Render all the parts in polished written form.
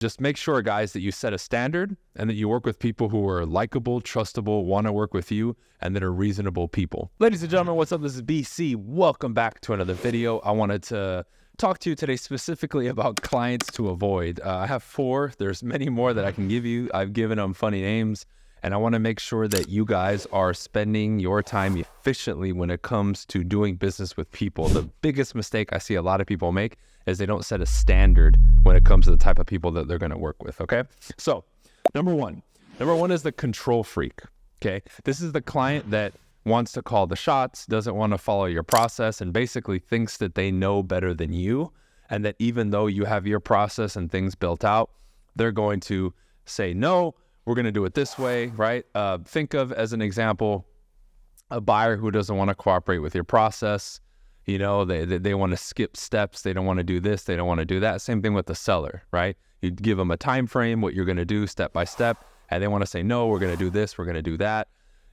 Just make sure, guys, that you set a standard and that you work with people who are likable, trustable, want to work with you, and that are reasonable people. Ladies and gentlemen, what's up? This is BC. Welcome back to another video. I wanted to talk to you today specifically about clients to avoid. I have 4. There's many more that I can give you. I've given them funny names, and I want to make sure that you guys are spending your time efficiently when it comes to doing business with people. The biggest mistake I see a lot of people make is they don't set a standard when it comes to the type of people that they're going to work with, okay? So, number one is the control freak, okay? This is the client that wants to call the shots, doesn't want to follow your process, and basically thinks that they know better than you, and that even though you have your process and things built out, they're going to say, no, we're going to do it this way, right? Think of, as an example, a buyer who doesn't want to cooperate with your process. You know, they want to skip steps. They don't want to do this. They don't want to do that. Same thing with the seller, right? You give them a time frame, what you're going to do step by step, and they want to say, no, we're going to do this. We're going to do that.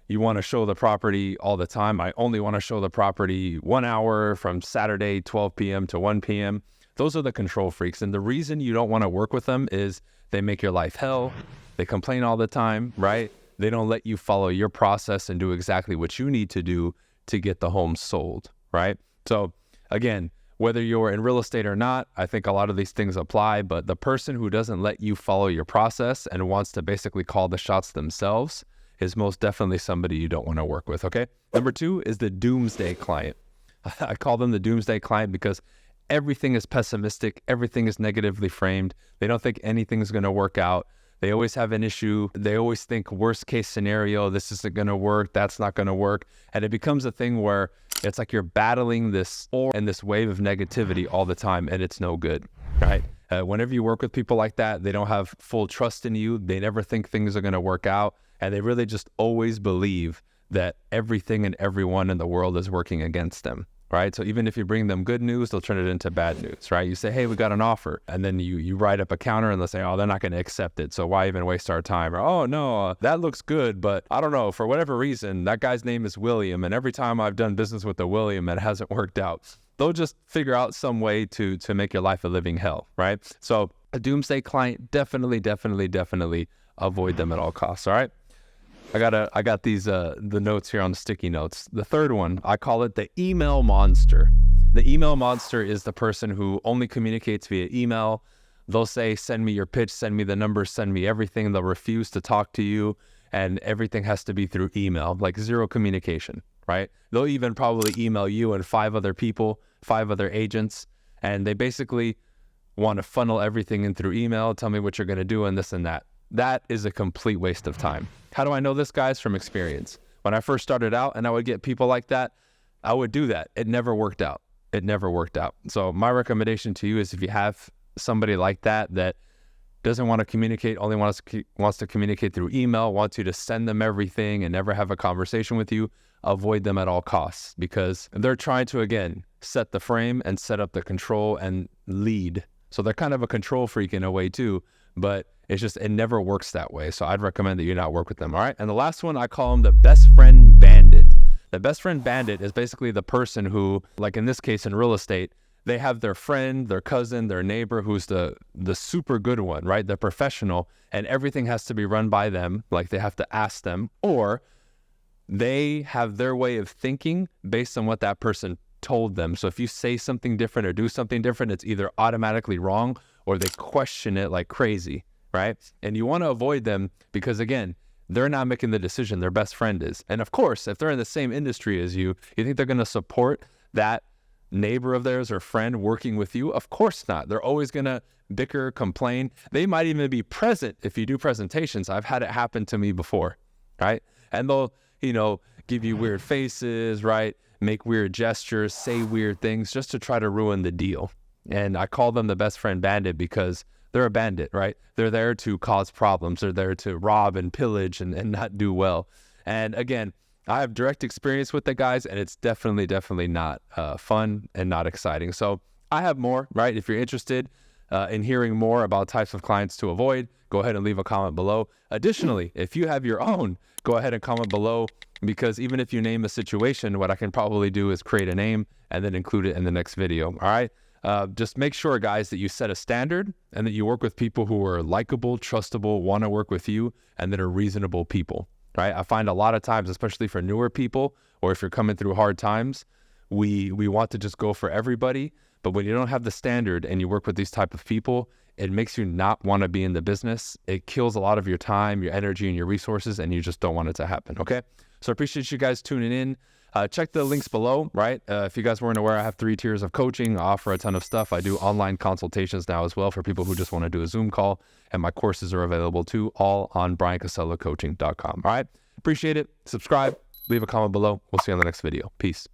You want to show the property all the time. I only want to show the property 1 hour from Saturday, 12 p.m. to 1 p.m. Those are the control freaks. And the reason you don't want to work with them is they make your life hell. They complain all the time, right? They don't let you follow your process and do exactly what you need to do to get the home sold, right? So again, whether you're in real estate or not, I think a lot of these things apply, but the person who doesn't let you follow your process and wants to basically call the shots themselves is most definitely somebody you don't want to work with, okay? Number 2 is the doomsday client. I call them the doomsday client because everything is pessimistic, everything is negatively framed. They don't think anything's going to work out. They always have an issue. They always think worst case scenario, this isn't going to work, that's not going to work. And it becomes a thing where it's like you're battling this and this wave of negativity all the time, and it's no good, right? Whenever you work with people like that, they don't have full trust in you. They never think things are going to work out. And they really just always believe that everything and everyone in the world is working against them, right? So even if you bring them good news, they'll turn it into bad news, right? You say, hey, we got an offer. And then you write up a counter and they'll say, oh, they're not going to accept it. So why even waste our time? Or, oh, no, that looks good, but I don't know, for whatever reason, that guy's name is William. And every time I've done business with a William, it hasn't worked out. They'll just figure out some way to make your life a living hell, right? So a doomsday client, definitely avoid them at all costs, all right? I got these the notes here on the sticky notes. The third one, I call it the email monster. The email monster is the person who only communicates via email. They'll say, send me your pitch, send me the numbers, send me everything. They'll refuse to talk to you, and everything has to be through email, like zero communication, right? They'll even probably email you and 5 other people, 5 other agents, and they basically want to funnel everything in through email, tell me what you're going to do and this and that. That is a complete waste of time. How do I know this, guys? From experience. When I first started out and I would get people like that, I would do that. It never worked out. It never worked out. So my recommendation to you is, if you have somebody like that doesn't want to communicate, only wants to communicate through email, wants you to send them everything and never have a conversation with you, avoid them at all costs, because they're trying to, again, set the frame and set up the control and lead. So they're kind of a control freak in a way too, but it's just, it never works that way. So I'd recommend that you not work with them, all right? And the last one, I call them the best friend bandit. The best friend bandit is basically the person who, like in this case in real estate, they have their friend, their cousin, their neighbor who's the super good one, right? The professional, and everything has to be run by them. Like they have to ask them, or they have their way of thinking based on what that person told them. So if you say something different or do something different, it's either automatically wrong or they question it like crazy, right? And you want to avoid them because, again, they're not making the decision, their best friend is. And of course, if they're in the same industry as you think they're going to support that neighbor of theirs or friend working with you? Of course not. They're always going to bicker, complain. They might even be present if you do presentations. I've had it happen to me before, right? And they'll, give you weird faces, right? Make weird gestures, say weird things just to try to ruin the deal. And I call them the best friend bandit because they're a bandit, right? They're there to cause problems. They're there to rob and pillage and not do well. And again, I have direct experience with the guys, and it's definitely not fun and not exciting. So I have more, right? If you're interested in hearing more about types of clients to avoid, go ahead and leave a comment below. Additionally, if you have your own, go ahead and comment below, because even if you name a situation, what I can probably do is create a name and then include it in the next video. All right. Just make sure, guys, that you set a standard and that you work with people who are likable, trustable, want to work with you, and that are reasonable people, right? I find a lot of times, especially for newer people, or if you're coming through hard times, we want to just go for everybody. But when you don't have the standard and you work with these type of people, it makes you not want to be in the business. It kills a lot of your time, your energy, and your resources, and you just don't want it to happen, okay? So I appreciate you guys tuning in. Check the links below, right? If you guys weren't aware, I have 3 tiers of coaching. I offer a ton of stuff. I do online consultations now as well for people who just want to do a Zoom call, and my courses are available too, all on bryancasellacoaching.com. All right? Appreciate it. Subscribe. Leave a comment below. We'll see you on the next video. Peace.